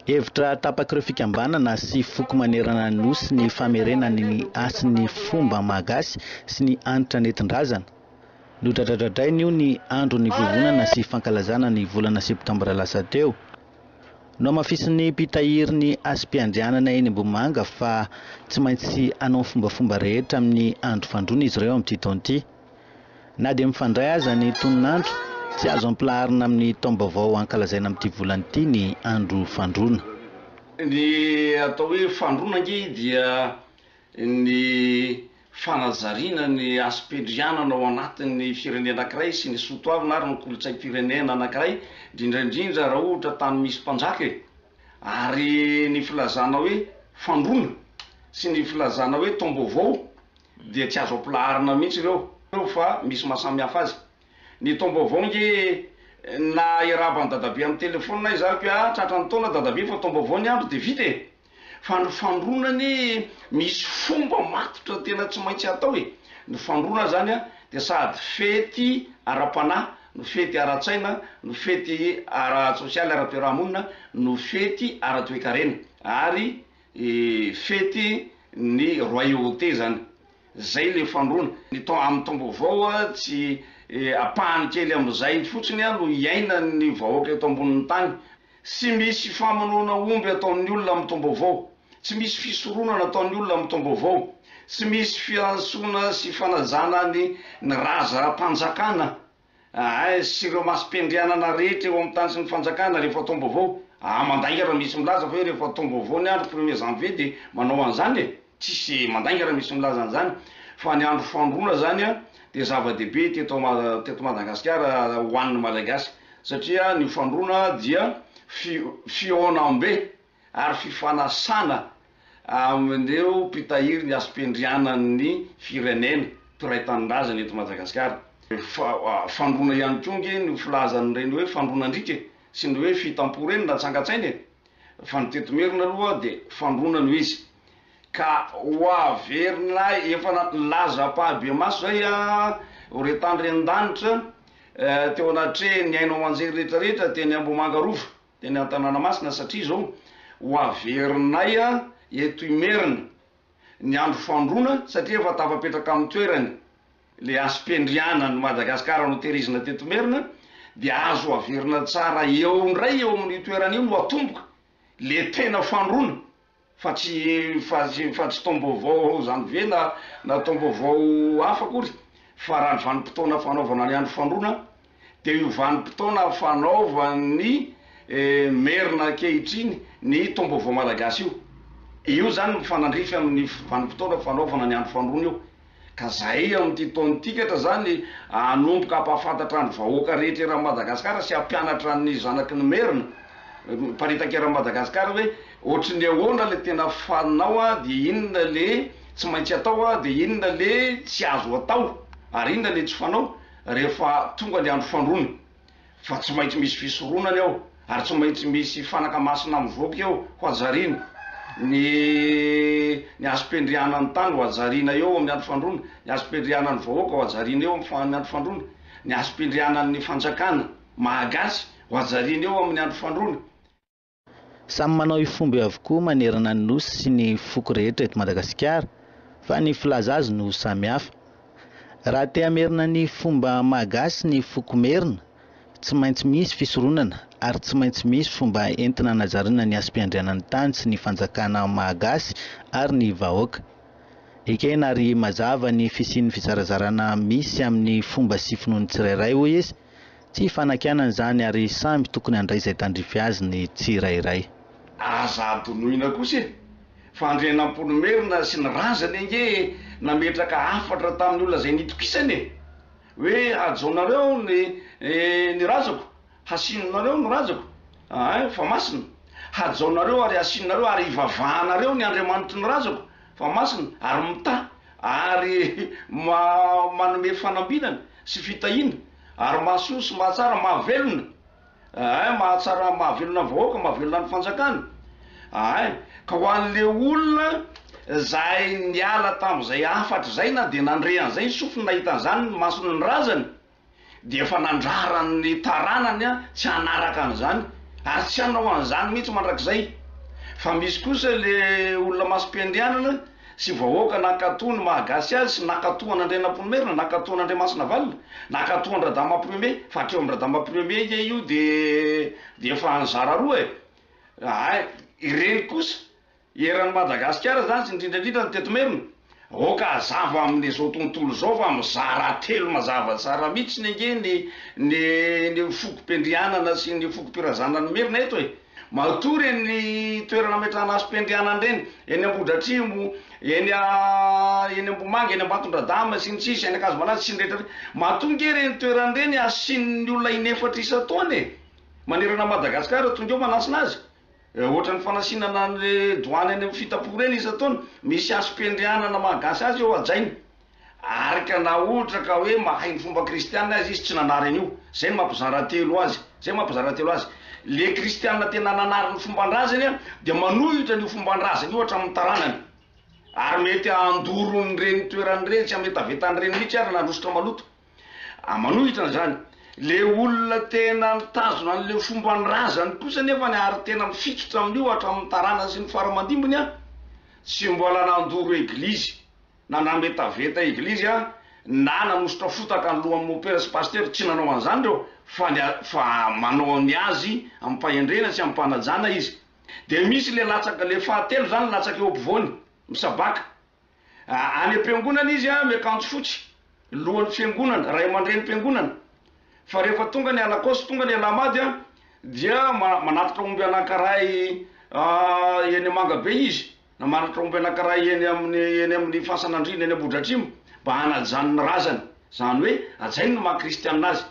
Hevitra tapak'ireo fikambanana sy foko manerana ny nosy ny famerenany asin'ny fomba malagasy sy ny anitra nentin-drazana. Notradradradrainy io ny andro ny vovonana sy fankalazana ny volana septambra lasa teo. No amafisin'ny mpitahiry ny asim-piandrianana eny Ambohimanga fa tsy maintsy anao fombafomba rehetra amin'ny andro fandroana izy ireo amin'ity taona ity. Na dia mifandray aza ny toninandro, tsy azo ampilaharina amin'ny taom-baovao ankalazaina amin'ity volana ity ny andro fandroana. Ny atao hoe fandroana nge dia ny fanazariana ny asim-piandrianana ao anatin'ny firenena anankiray sy ny soatoavina ary ny kolontsain'ny firenena anankiray, indrindraindrindra raha ohatra tany misy mpanjaka ary ny filazana hoe fandroana sy ny filazana hoe taom-baovao dia tsy azo ampilaharina mihitsy ireo fa misy mahasamihafa azy. Ny taom-baovao nge na iarahaba ny dadabe amin'ny telefônina izako hoe tratran'ny taona dadabe fa taom-baovao ny andro dia vita e. Fa ny fandroana misy fomba matotra tena tsy maintsy atao e. Ny fandroana zany dia sady fety ara-panahy, no fety ara-tsaina, no fety ara-tsosialy, ara-piarahamonina, no fety ara-toekarena ary fety ny royauté zany. Zay le fandroana. Ny amin'ny taom-baovao tsy apahany kely amin'izay fotsiny no iaina ny vahoaka eto ambonin'ny tany. Tsy misy famonoana omby ataon'ny olona amin'ny taom-baovao, tsy misy fisoroana ataon'ny olona amin'ny taom-baovao, tsy misy fiantsoana sy fanajana ny razam-panjakana sy ireo masim-piandrianana rehetra eo amin'ny tany sy ny fanjakana rehefa taom-baovao. Mandaingara misy milaza fa hoe rehefa taom-baovao ny andro 1er janvier dia manao an'izany e. Tsisy mandaingara misy milaza an'izany. Fa ny andro fandroana zany dia zava-dehibe teto Madagasikara ho an'ny malagasy, satria ny fandroana dia fihaonam-be ary fifanasana amin'ireo mpitahiry ny asim-piandrianan'ny firenena mpiray tanin-drazana eto Madagasikara. Fandroana ihany koa nge ny filazan'ireny hoe fandronan-drika sy ny hoe fitampo reny na tsangatsaina e. Fa ny teto-merina aloha dia fandroana no izy. Ka ho averina efa laza pahabe maso zay horetany ren-danitra teo anatre ny haino amanjery rehetrarehetra teny Ambohimanga Rova, teny Antanànamasina, satria zao ho averinay eto imerina ny andro fandroana satria efa tafapetraka amin'ny toerany le asim-piandrianan'ny Madagasikara no tehirizina teto merina, dia azo averina tsara eo indray eo amin'ny toerana io no atomboka le tena fandroana. Fa tsy taom-baovao zany ve na taom-baovao hafa akory, fa raha ny vanim-potoana fanaovana ny andro fandroana dia io vanim-potoana fanaovany merina ankehitriny ny taom-baovao malagasy io. Io zany mifanandrify amin'ny vanim-potoana fanaovana ny andro fandroana io. Ka zay amin'ity taontikatra zany anomboka ampahafantatra ny vahoaka rehetra eran'ny Madagasikara sy ampianatra ny zanaky ny merina mparitaka eran'ny Madagasikara hoe ohatry ny ahoana le tena fanao dia inona le tsy maintsy atao dia inona le tsy azo atao ary inona le tsy fanao rehefa tonga ny andro fandroana. Fa tsy maintsy misy fisoronana eo ary tsy maintsy misy fanaka masina mivoaka eo ho ajariana ny asim-piandrianan'ny tany ho ajariana eo amin'ny andro fandroana, ny asim-piandrianan'ny vahoaka ho ajariana eo amin'ny andro fandroana, ny asim-piandrianan'ny fanjakana malagasy ho ajariana eo amin'ny andro fandroana. Samy manao ifomba avokoa manerana ny nosy sy ny foko rehetra eto Madagasikara, fa ny filaza azy no samihafa. Raha te hamerina ny fomba malagasy ny foko merina, tsy maintsy misy fisoronana ary tsy maintsy misy fomba entina hanajariana ny asim-piandrianan'ny tany sy ny fanjakana malagasy ary ny vahoaka. Ekena ary mazava ny fisian'ny fizarazarana misy amin'ny fomba sy finoany tsirairay hoy izy, tsy fanakianana izany ary samby tokony handray izay tandrify azy ny tsirairay. Aza adonoina kosa e, fandrianam-pony merina sy ny razana nge nametraka hafatra tamin'ny olona izay nitokisany e, hoe ajaonareo ny razako, hasinonareo ny razako, fa masina, hajaonareo ary hasinonareo ary ivavahanareo ny Andriamanitry ny razako, fa masina, ary mita ary manome fanambinana sy fitahiana ary mahasoa sy mahatsara mahavelona, mahatsara mahavelona ny vahoaka, mahavelona ny fanjakana. Ka ho an'le olona zay niala tamin'izay afatra zay na dia nandrean'izay sofiny nahitan'izany ny masony ny razany, dia efa nandrarany taranany tsy hanaraka an'izany ary tsy hanao an'izany mihitsy mandrakizay fa misy kosa le olona masom-piandrianana sy vahoaka nakatony mahagatsy azy sy nakatohan'Andrianampomerina nakatohan'Andriamasina valina nakatohan-dradama premier fa hatreo amin'ny-dradama premier io de efa anzara roa ireny kosa eran'ny Madagasikara zany sy indrindrandrindra ny teto-merina oka azava amin'izao tontolo zao fa mizara telo mazava tsara mihitsy ny foko-piandrianana sy ny foko-pirazanany merina eto matory ny toerana metrahana asom-piandrianana reny eny Ambohidratrimo eny Ambomanga eny Ambatondradama sy ny tsisy eny Akazomalaza sy ny rehetra matonga reny toerana reny asian'ny olona inefatra isa-taona manerana Madagasikara tonga eo manasina azy ohatrany fanasinana ny doany any amin'ny fitapo reny isa-taona misy asom-piandrianana mahagatsy azy eo ajainy ary ka na ohatra ka hoe mahay ny fomba kristianina azy izy tsy nanariny io zay ny mampizara telo azy le kristianina tena nanary ny fomban-drazany dia manohitra ny fomban-drazany io hatramin'ny taranany ary mety andorony reny toerany reny tsy mety avetany reny mihitsy ary nanositra maloto manohitra zany le olona tena mitazona an'le fomban-drazany kosa nefa ny ary tena mifitotra amin'io hatramin'ny tarana sy ny faramandimbony tsy mbola nandoro eglizy na mety aveta eglizy na nanositra fotaka ny lohan'ny mopera sy paster tsy nanao an'izany reo fa manao ny azy ampahendrena sy ampanajana izy de misy le latsaka le fahatelo zany latsaka eo ampovoany misabaka any am-piangonana izy miakanjo fotsy lohan'ny fiangonana ray aman-dreny mpiangonana fa rehefa tonga ny alakosy tonga ny alamady dia manatitra omby anankiray eny Mangabe izy na manatra omby anankiray eny amin'ny fasan'Andriana eny Ambohidratrimo mba hanajanony razany zany hoe ajainy no maha-kristianina azy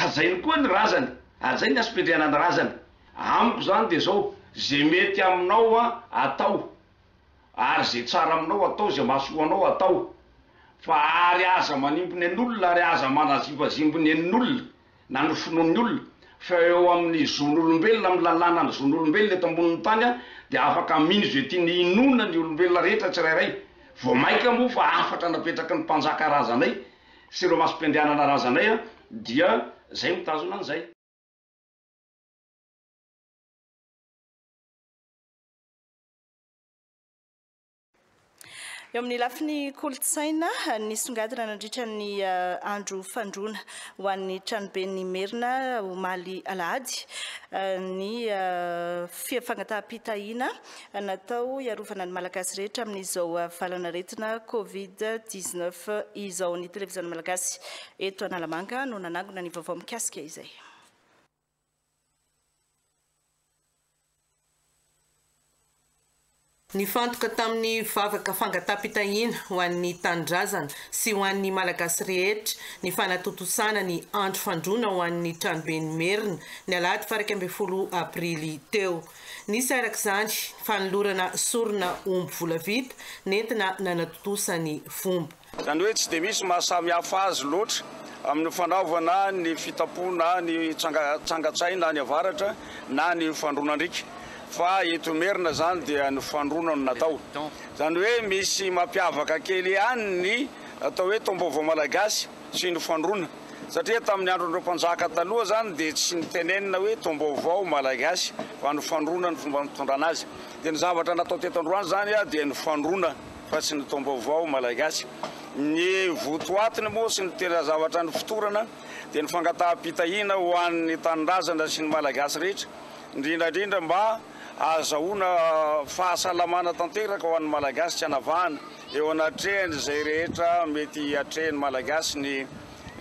ajainy koa ny razany ajainy asom-piandrianana razany amiko zany de zao zay mety aminao atao ary zay tsara aminao atao zay mahasoanao atao fa ary aza manimbony an'olona ary aza manazimpazimbony an'olona na ny finoan'ny olona fa eo amin'ny zon'olombelona amin'ny lalàna ny zon'olombelona eto ambonin'ny tany dia afaka mino zay tiany inona ny olombelona rehetra tsirairay vao maika moa fa afatra napetraky ny mpanjaka razanay sy ireo masom-piandrianana razanay dia zay mitazona an'izay. Eo amin'ny lafiny kolontsaina nisongadina nandritra ny andro fandroana ho an'ny tranoben'ny Merina omaly alahady ny fangataham-pitahiana natao iarovana ny malagasy rehetra amin'izao valanaretina Covid-19 izao. Ny televiziona malagasy eto Analamanga no nanangona ny vaovao mikasika izay. Nifantoka tamin'ny vavaka fangataham-pitahiana ho an'ny tanindrazana sy ho an'ny malagasy rehetra ny fanatotosana ny andro fandroana ho an'ny tranoben'ny Merina ny alahady 20 aprily teo. Nisy arak'izany fanolorana sorona omby vola vita nentina nanatotosany fomba. Zany hoe tsy dia misy mahasamihafa azy loatra amin'ny fanaovana ny fitapona ny tsangatsaina ny avaratra na ny fandroanandrika. Fa eto Merina zany dia ny fandroana no natao. Zany hoe misy mampiavaka kely ihany ny atao hoe taom-baovao malagasy sy ny fandroana. Satria tamin'ny andron'ireo mpanjaka taloha zany dia tsy nitenenina hoe taom-baovao malagasy fa ny fandroana ny fomba mitondrana azy. Dia ny zavatra natao teto Androany zany dia ny fandroana fa tsy ny taom-baovao malagasy. Ny votoatiny moa sy ny tena zavatra ny fitorana dia ny fangataham-pitahiana ho an'ny tanindrazana sy ny malagasy rehetra. Indrindrandrindra mba azahoana fahasalamana tanteraka ho an'ny malagasy tsy hanavahana eo anatrehany zay rehetra mety atrehany malagasy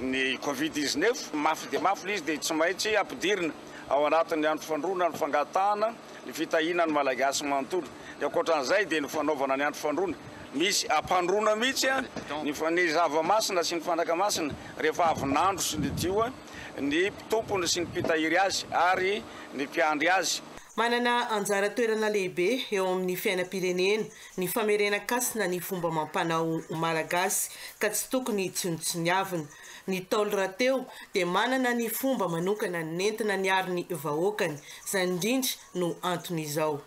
ny Covid-19 mafy dia mafy izy dia tsy maintsy ampidirina ao anatin'ny andro fandroana ny fangatahana ny fitahiana ny malagasy manontolo. Dia ankoatran'izay dia ny fanaovana ny andro fandroana misy ampandroana mihitsy ny zava-masina sy ny fanaka-masina rehefa avy nandro sy ny tioa ny tompony sy ny mpitahiry azy ary ny mpiandry azy. Manana anjara toerana lehibe eo amin'ny fiainam-pirenena ny famerenan-kasina ny fomba mampanao malagasy ka tsy tokony tsinotsiniavina. Ny Taolo rahateo dia manana ny fomba manokana nentina niary ny vahoakany, izany indrindra no anton'izao.